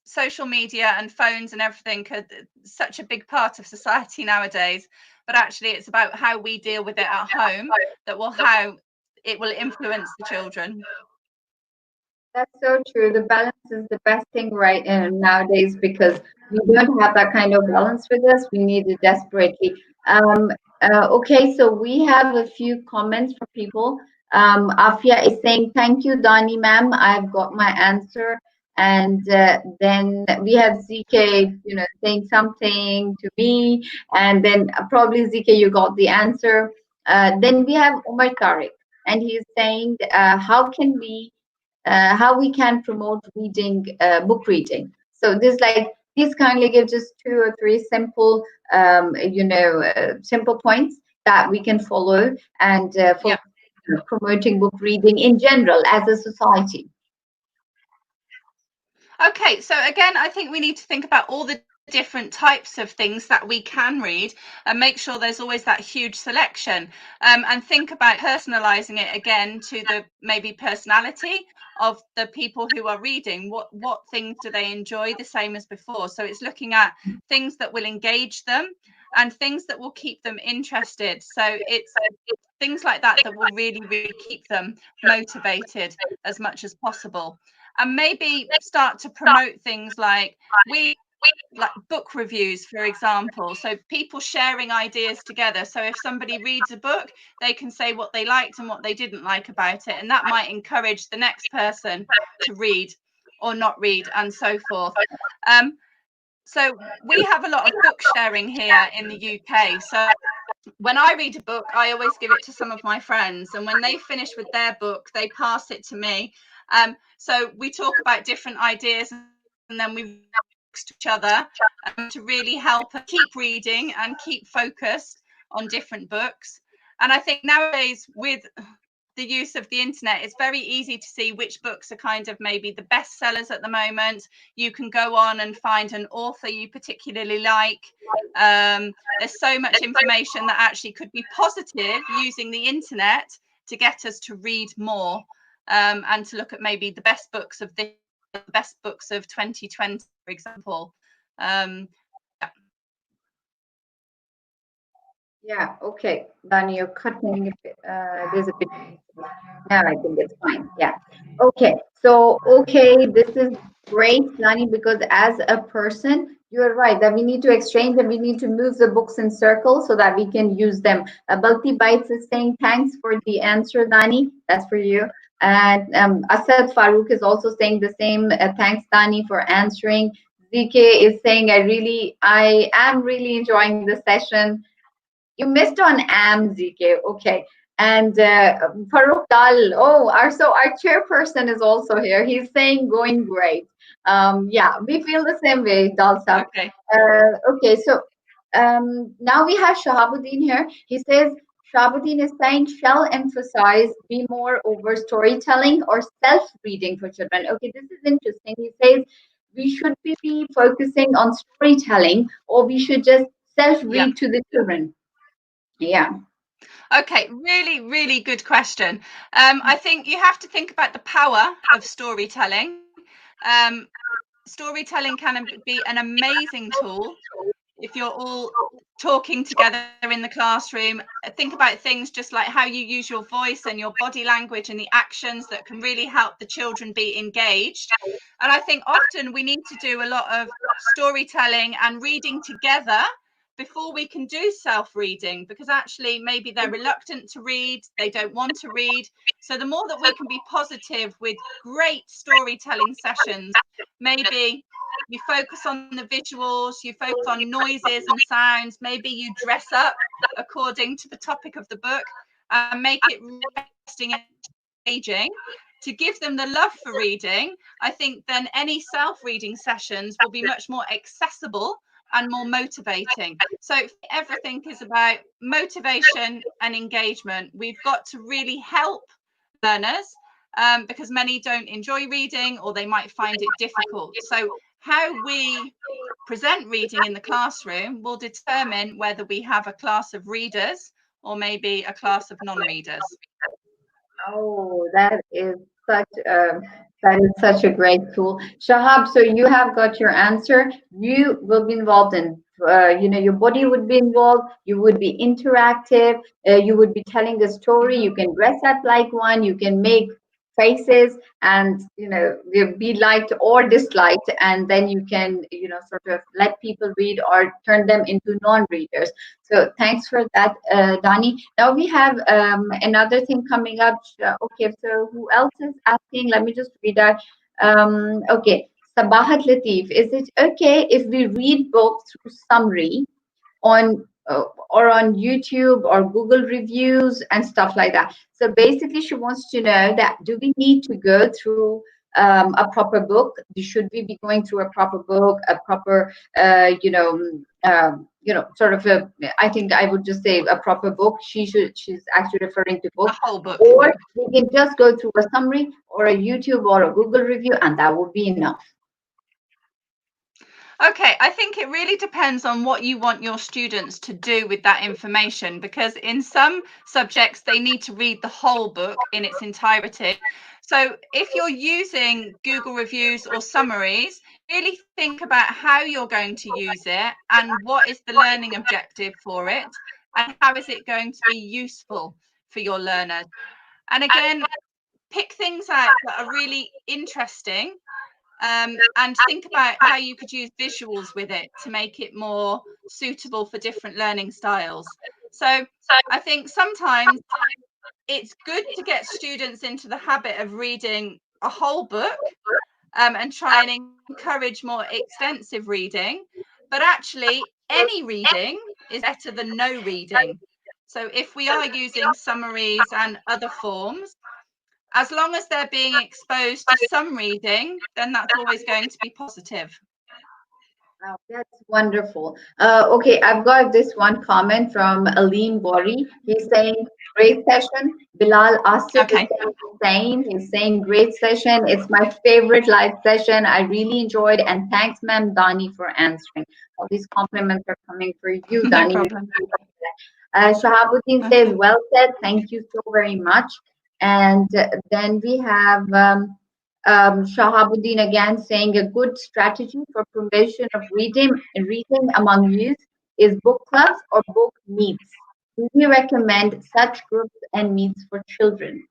social media and phones and everything are such a big part of society nowadays, but actually it's about how we deal with it at home how it will influence the children. That's so true. The balance is the best thing right nowadays, because we don't have that kind of balance with us. We need it desperately. Okay, so we have a few comments from people. Afia is saying, "Thank you, Dani ma'am. I've got my answer." And then we have ZK, saying something to me, and then probably ZK, you got the answer. Then we have Umar Tariq, and he's saying, how we can promote reading, book reading. So this, like, please kindly give just 2 or 3 simple, simple points that we can follow, and for promoting book reading in general as a society. Okay, so again, I think we need to think about all the different types of things that we can read and make sure there's always that huge selection, and think about personalizing it again to the maybe personality of the people who are reading. What things do they enjoy, the same as before? So it's looking at things that will engage them and things that will keep them interested. So it's things like that that will really keep them motivated as much as possible. And maybe start to promote things like book reviews, for example. So people sharing ideas together. So if somebody reads a book, they can say what they liked and what they didn't like about it. And that might encourage the next person to read or not read, and so forth. So we have a lot of book sharing here in the UK. So when I read a book, I always give it to some of my friends, and when they finish with their book, they pass it to me. So we talk about different ideas, and then we to each other, to really help keep reading and keep focused on different books. And I think nowadays, with the use of the internet, it's very easy to see which books are kind of maybe the best sellers at the moment. You can go on and find an author you particularly like. There's so much information that actually could be positive using the internet to get us to read more, and to look at maybe the best books of 2020, for example. Yeah, okay. Dani, you're cutting a bit, there's a bit. Now I think it's fine. Yeah. Okay. So, okay, this is great, Dani, because as a person, you're right that we need to exchange and we need to move the books in circles so that we can use them. Balti Bites is saying, thanks for the answer, Dani. That's for you. And Asad Farouk is also saying the same. Thanks, Dani, for answering. ZK is saying, I am really enjoying the session. You missed on ZK. Okay. And Farooq Dal, our chairperson is also here. He's saying going great. Yeah, we feel the same way, Dal Sab. Okay. Okay, so now we have Shahabuddin here. He says, Shahabuddin is saying, shall emphasize be more over storytelling or self-reading for children. Okay, this is interesting. He says we should be focusing on storytelling, or we should just self-read to the children. Yeah. Okay, really good question. I think you have to think about the power of storytelling. Storytelling can be an amazing tool if you're all talking together in the classroom. Think about things just like how you use your voice and your body language and the actions that can really help the children be engaged. And I think often we need to do a lot of storytelling and reading together before we can do self-reading, because actually maybe they're reluctant to read, they don't want to read. So the more that we can be positive with great storytelling sessions, maybe you focus on the visuals, you focus on noises and sounds, maybe you dress up according to the topic of the book and make it interesting and engaging to give them the love for reading. I think then any self-reading sessions will be much more accessible and more motivating. So everything is about motivation and engagement. We've got to really help learners because many don't enjoy reading or they might find it difficult. So how we present reading in the classroom will determine whether we have a class of readers or maybe a class of non-readers. Oh, that is such a great tool, Shahab. So you have got your answer. You will be involved in, your body would be involved. You would be interactive. You would be telling a story. You can dress up like one. You can make faces, and they'll be liked or disliked, and then you can sort of let people read or turn them into non-readers. So thanks for that, Dani. Now we have another thing coming up. Okay, so who else is asking? Let me just read out. Okay, Sabahat Latif, is it okay if we read books through summary on or on YouTube or Google reviews and stuff like that? So basically, she wants to know that do we need to go through a proper book? Should we be going through a proper book, a proper, sort of a? I think I would just say a proper book. She's actually referring to A books, whole book. or we can just go through a summary or a YouTube or a Google review, and that would be enough. Okay, I think it really depends on what you want your students to do with that information, because in some subjects they need to read the whole book in its entirety. So if you're using Google reviews or summaries, really think about how you're going to use it and what is the learning objective for it and how is it going to be useful for your learners. And again, pick things out that are really interesting. And think about how you could use visuals with it to make it more suitable for different learning styles. So I think sometimes it's good to get students into the habit of reading a whole book and try and encourage more extensive reading. But actually, any reading is better than no reading. So if we are using summaries and other forms, as long as they're being exposed to some reading, then that's always going to be positive. Wow, that's wonderful. Okay, I've got this one comment from Alim Bori. He's saying, great session. Bilal Asif is Okay. saying the same. He's saying, great session. It's my favorite live session. I really enjoyed. And thanks, ma'am Dani, for answering. All these compliments are coming for you, No Dani. problem. Shahabuddin says, Okay. well said. Thank you so very much. And then we have Shahabuddin again saying a good strategy for promotion of reading among youth is book clubs or book meets. Do you recommend such groups and meets for children?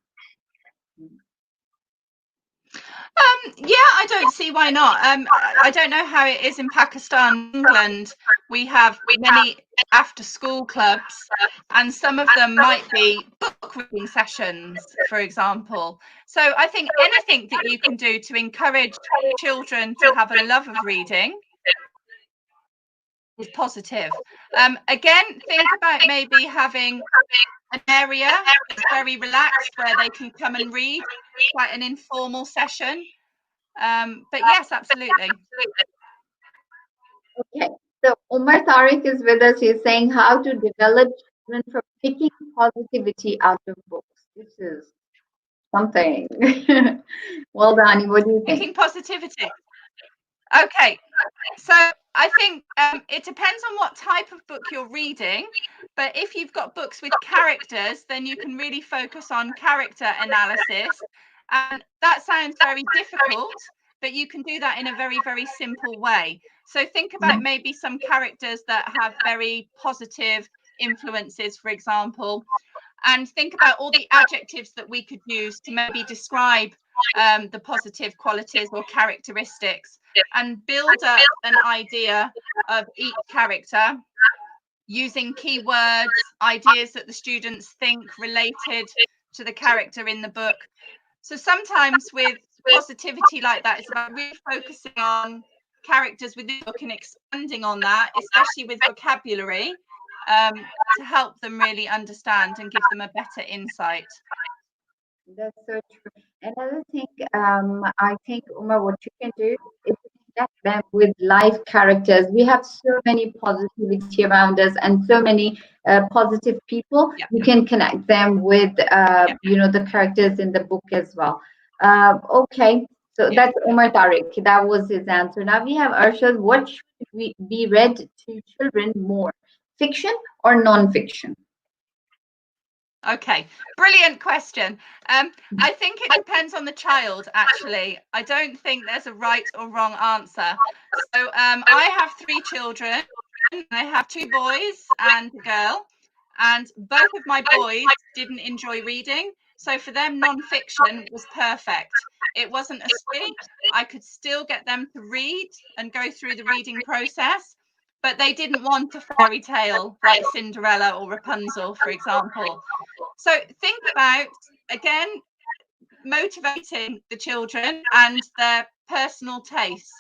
Yeah, I don't see why not. I don't know how it is in Pakistan, England. We have many after school clubs, and some of them might be book reading sessions, for example. So I think anything that you can do to encourage children to have a love of reading is positive. Again, think about maybe having an area that's very relaxed where they can come and read, quite an informal session. But yes, absolutely. Okay, so Umar Tariq is with us. He's saying how to develop children from picking positivity out of books. This is something. Well, Dani, what do you think? Picking positivity. Okay, so I think it depends on what type of book you're reading, but if you've got books with characters, then you can really focus on character analysis. And that sounds very difficult, but you can do that in a very, very simple way. So think about maybe some characters that have very positive influences, for example, and think about all the adjectives that we could use to maybe describe the positive qualities or characteristics, and build up an idea of each character using keywords, ideas that the students think related to the character in the book. So sometimes with positivity like that, it's about really focusing on characters within the book and expanding on that, especially with vocabulary, to help them really understand and give them a better insight. That's so true. Another thing, I think, Umar, what you can do is connect them with live characters. We have so many positivity around us and so many positive people. Yeah. We can connect them with, Yeah. the characters in the book as well. Okay, so Yeah. that's Omar Tariq. That was his answer. Now we have Arshad. What should we be read to children more, fiction or non-fiction? Okay, brilliant question. I think it depends on the child, actually. I don't think there's a right or wrong answer. So I have 3 children. I have 2 boys and a girl, and both of my boys didn't enjoy reading. So for them, non-fiction was perfect. It wasn't a story. I could still get them to read and go through the reading process, but they didn't want a fairy tale like Cinderella or Rapunzel, for example. So think about, again, motivating the children and their personal tastes.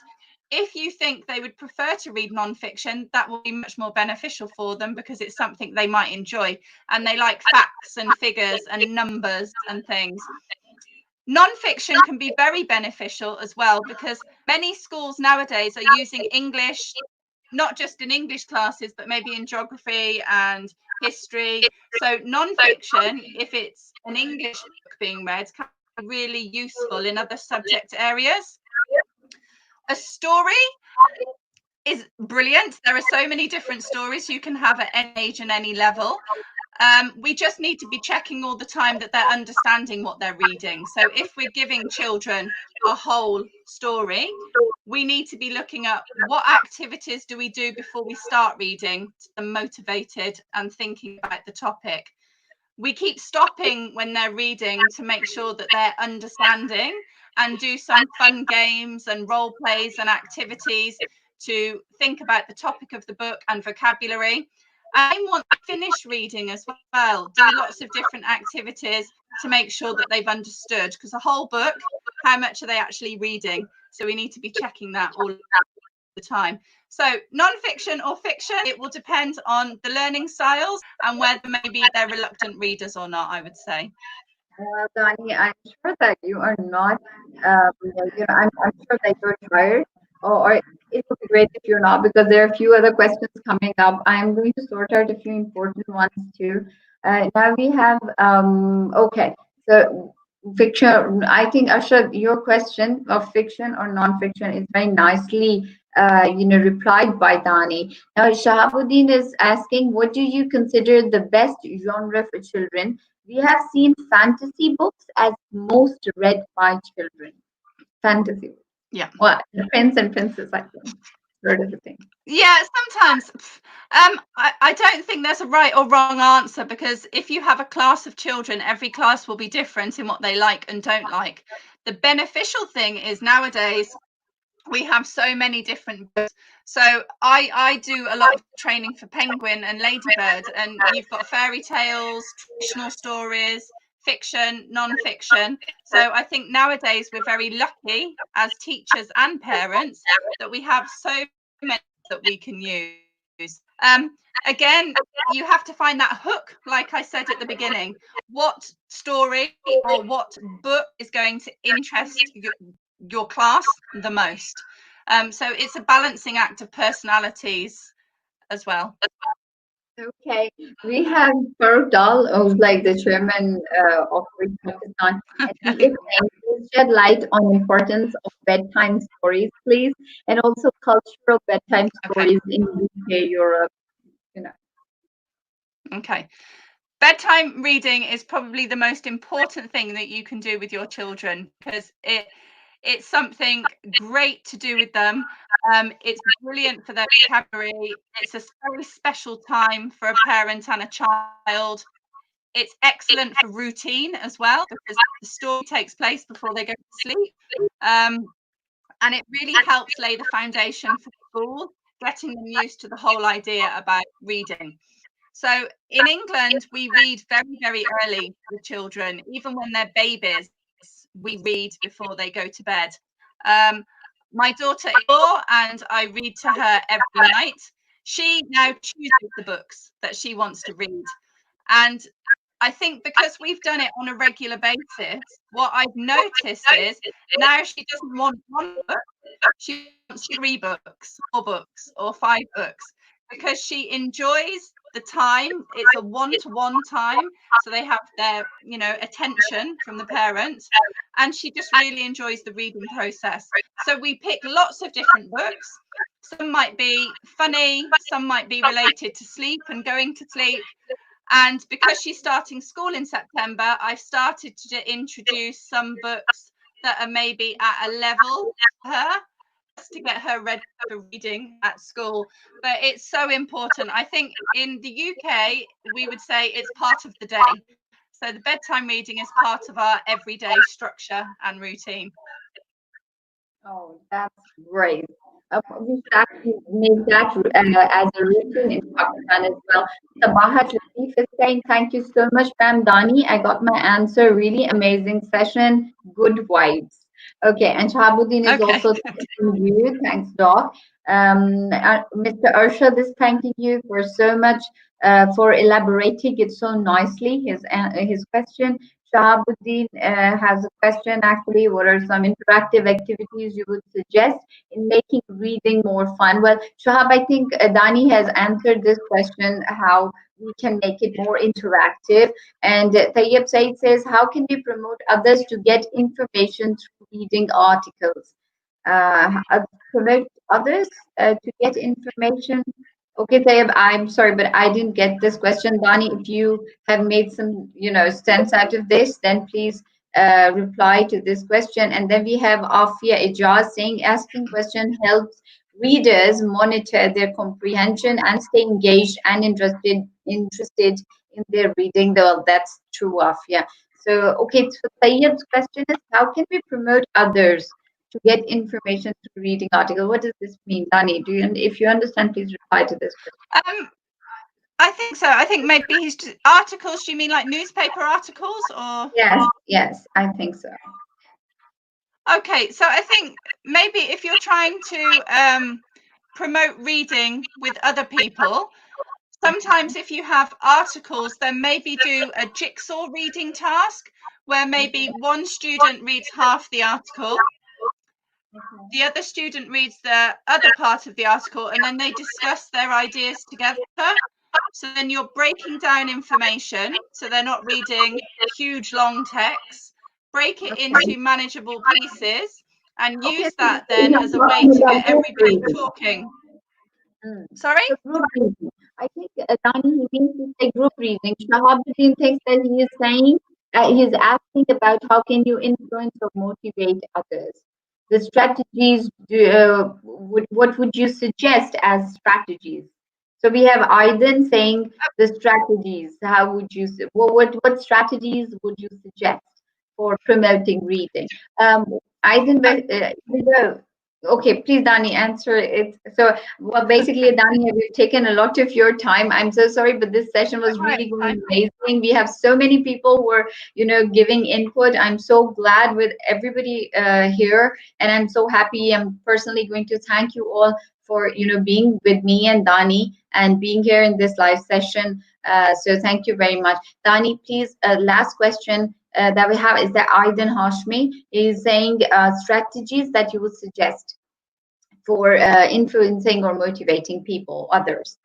If you think they would prefer to read non-fiction, that will be much more beneficial for them because it's something they might enjoy and they like facts and figures and numbers and things. Non-fiction can be very beneficial as well because many schools nowadays are using English, not just in English classes, but maybe in geography and history. So non-fiction, if it's an English book being read, can be really useful in other subject areas. A story is brilliant. There are so many different stories you can have at any age and any level. We just need to be checking all the time that they're understanding what they're reading. So if we're giving children a whole story, we need to be looking at what activities do we do before we start reading to them motivated and thinking about the topic. We keep stopping when they're reading to make sure that they're understanding and do some fun games and role plays and activities to think about the topic of the book and vocabulary. I want to finish reading as well, do lots of different activities to make sure that they've understood, because a whole book, how much are they actually reading? So we need to be checking that all the time. So non-fiction or fiction, it will depend on the learning styles and whether maybe they're reluctant readers or not, I would say. Dani, I'm sure that you are not, I'm sure that you're tired, or it would be great if you're not, because there are a few other questions coming up. I'm going to sort out a few important ones too. Now we have, okay, so fiction. I think, Ashad, your question of fiction or non-fiction is very nicely, replied by Dani. Now, Shahabuddin is asking, what do you consider the best genre for children? We have seen fantasy books as most read by children. Fantasy. Yeah. Well, Prince and Princess, I think. Sort of a thing. Yeah, sometimes. I don't think there's a right or wrong answer, because if you have a class of children, every class will be different in what they like and don't like. The beneficial thing is nowadays we have so many different books. So I do a lot of training for Penguin and Ladybird, and you've got fairy tales, traditional stories, fiction, non-fiction. So I think nowadays we're very lucky as teachers and parents that we have so many that we can use. Again, you have to find that hook, like I said at the beginning. What story or what book is going to interest your class the most? So it's a balancing act of personalities as well. Okay, we have Farooq Dal, who's like the chairman of Read Pakistan, and he is saying, please shed light on importance of bedtime stories, please, and also cultural bedtime Okay. stories in UK, Europe. You know. Okay. Bedtime reading is probably the most important thing that you can do with your children, because it's something great to do with them. It's brilliant for their vocabulary. It's a very special time for a parent and a child. It's excellent for routine as well, because the story takes place before they go to sleep. And it really helps lay the foundation for school, getting them used to the whole idea about reading. So in England, we read very, very early with children. Even when they're babies, we read before they go to bed. My daughter-in-law, and I read to her every night. She now chooses the books that she wants to read. And I think because we've done it on a regular basis, what I've noticed is now she doesn't want one book. she wants 3 books, 4 books, or 5 books, because she enjoys the time. It's a one-to-one time, so they have their, attention from the parents, and she just really enjoys the reading process. So we pick lots of different books. Some might be funny, some might be related to sleep and going to sleep. And because she's starting school in September, I've started to introduce some books that are maybe at a level for her, just to get her ready for reading at school. But it's so important. I think in the UK, we would say it's part of the day. So the bedtime reading is part of our everyday structure and routine. Oh, that's great. We should actually make that as a routine in Pakistan as well. Sabahat Latif is saying, thank you so much, ma'am. Dani, I got my answer. Really amazing session. Good vibes. Okay, and Shahabuddin is Okay. also thanking you. Thanks, Doc. Mr. Arshad is thanking you for so much for elaborating it so nicely. His question. Shahabuddin has a question actually. What are some interactive activities you would suggest in making reading more fun? Well, Shahab, I think Dani has answered this question, how we can make it more interactive. And Tayyib Said says, how can we promote others to get information through reading articles? Promote others to get information. Okay, Tayyib, I'm sorry, but I didn't get this question. Dani, if you have made some, sense out of this, then please reply to this question. And then we have Afia Ijaz saying, asking question helps readers monitor their comprehension and stay engaged and interested in their reading. Though that's true, Afia. So, okay, so Tayyib's question is, how can we promote others to get information through reading article? What does this mean, Dani? If you understand, please reply to this question. I think so. I think maybe articles. Do you mean like newspaper articles or? Yes, I think so. Okay, so I think maybe if you're trying to promote reading with other people, sometimes if you have articles, then maybe do a jigsaw reading task where maybe one student reads half the article, the other student reads the other part of the article, and then they discuss their ideas together. So then you're breaking down information, so they're not reading huge long texts. Break it into manageable pieces and use that then as a way to get everybody talking. Sorry? So group reading. I think Dani, he means to say group reading. Shahabuddin thinks that he is saying, he's asking about how can you influence or motivate others. The strategies, what would you suggest as strategies? So we have Aiden saying the strategies. How would you, what strategies would you suggest for promoting reading? Aiden, okay, please, Dani, answer it. So, well, basically, Dani, we've taken a lot of your time. I'm so sorry, but this session was really going amazing. We have so many people who are, giving input. I'm so glad with everybody here, and I'm so happy. I'm personally going to thank you all for, being with me and Dani and being here in this live session. So thank you very much. Dani, please, last question that we have is that Aiden Hashmi is saying strategies that you would suggest for influencing or motivating people, others.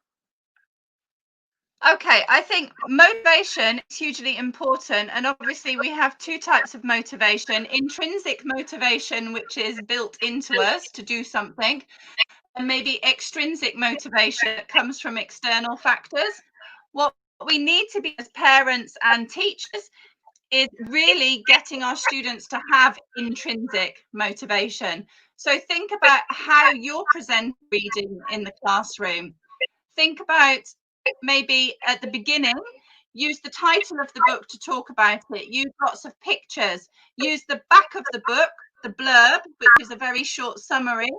Okay, I think motivation is hugely important. And obviously, we have 2 types of motivation: intrinsic motivation, which is built into us to do something, and maybe extrinsic motivation that comes from external factors. What we need to be as parents and teachers is really getting our students to have intrinsic motivation. So think about how you're presenting reading in the classroom. Think about maybe at the beginning, use the title of the book to talk about it. Use lots of pictures. Use the back of the book, the blurb, which is a very short summary,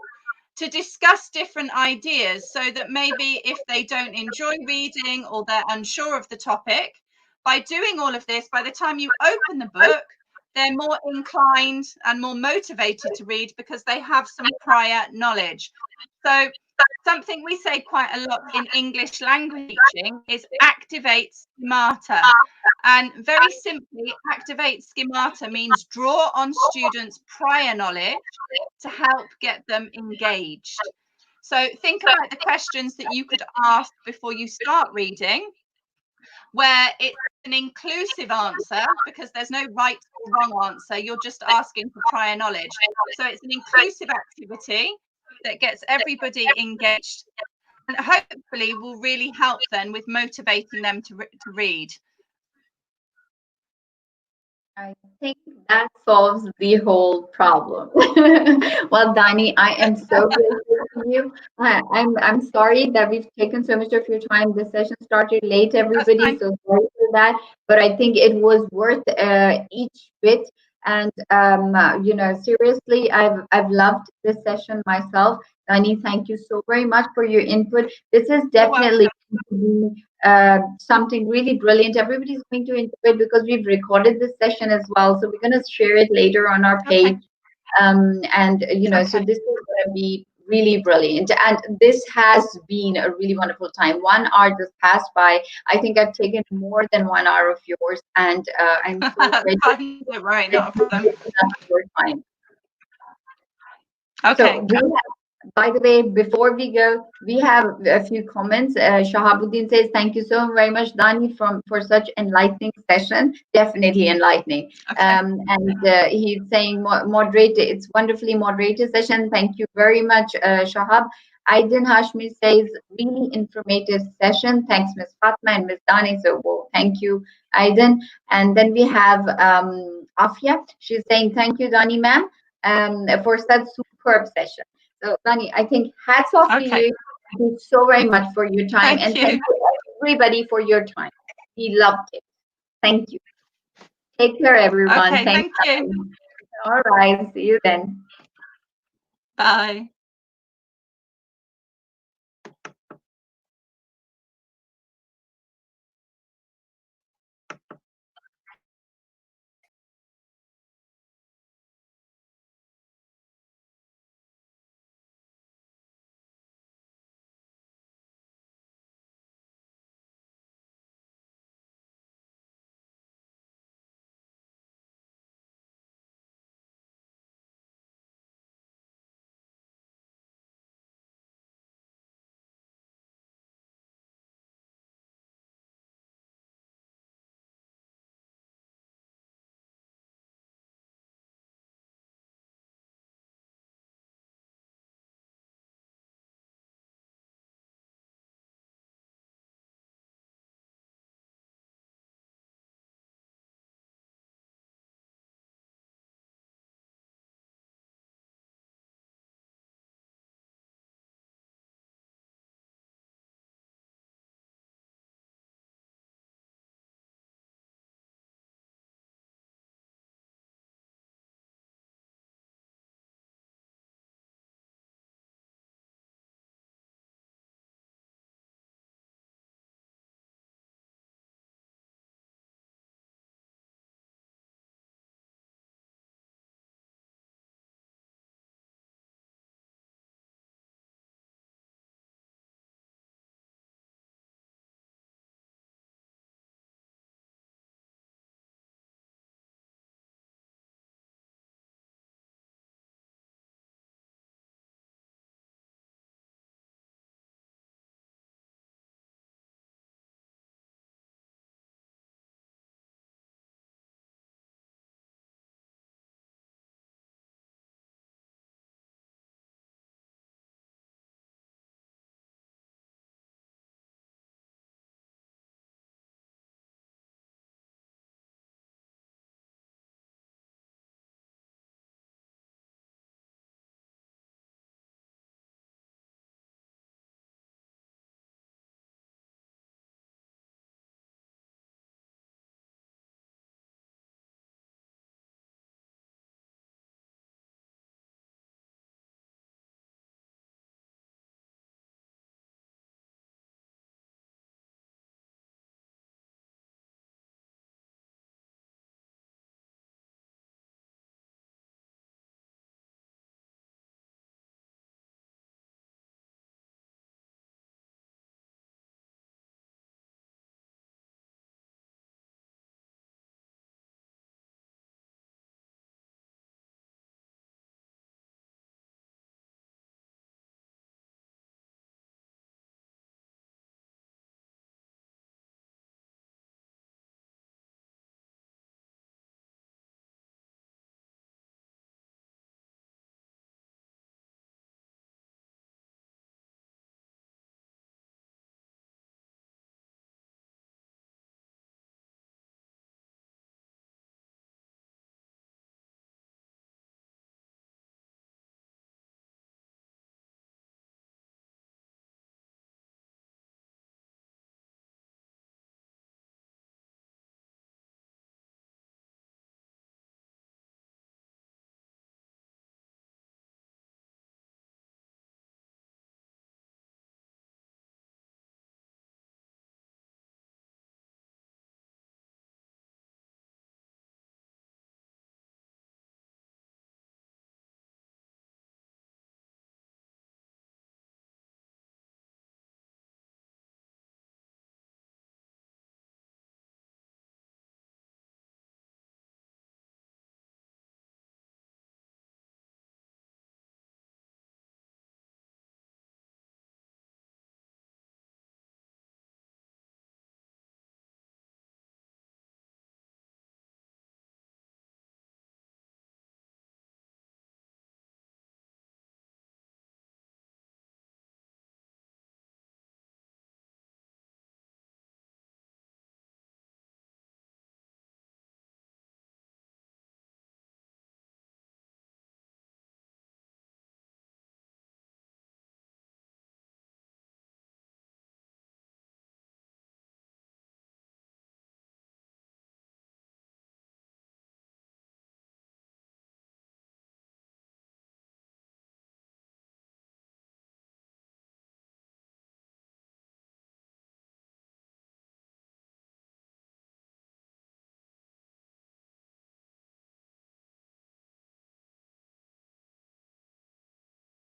to discuss different ideas, so that maybe if they don't enjoy reading or they're unsure of the topic, by doing all of this, by the time you open the book, they're more inclined and more motivated to read because they have some prior knowledge. So something we say quite a lot in English language teaching is activate schemata. And very simply, activate schemata means draw on students' prior knowledge to help get them engaged. So think about the questions that you could ask before you start reading, where it's an inclusive answer because there's no right or wrong answer. You're just asking for prior knowledge. So it's an inclusive activity that gets everybody engaged and hopefully will really help then with motivating them to read. I think that solves the whole problem. Well, Dani, I am so grateful to you. I'm sorry that we've taken so much of your time. The session started late, everybody, so sorry for that. But I think it was worth each bit. And seriously, I've loved this session myself. Dani, thank you so very much for your input. This is definitely something really brilliant. Everybody's going to enjoy it because we've recorded this session as well. So we're going to share it later on our page. So this is going to be really brilliant. And this has been a really wonderful time. 1 hour just passed by. I think I've taken more than 1 hour of yours. And I'm so grateful. Right, not a problem. Your time. Okay. So by the way, before we go, we have a few comments. Shahabuddin says, "Thank you so very much, Dani, for such enlightening session. Definitely enlightening." And he's saying, "Moderate. It's wonderfully moderated session. Thank you very much, Shahab." Aiden Hashmi says, "Really informative session. Thanks, Miss Fatma and Miss Dani." So, well, thank you, Aiden. And then we have Afia. She's saying, "Thank you, Dani, ma'am, for such superb session." So, Dani, I think hats off to you. Thank you so very much for your time. Thank you everybody for your time. We loved it. Thank you. Take care, everyone. Okay, thank you. All right. See you then. Bye.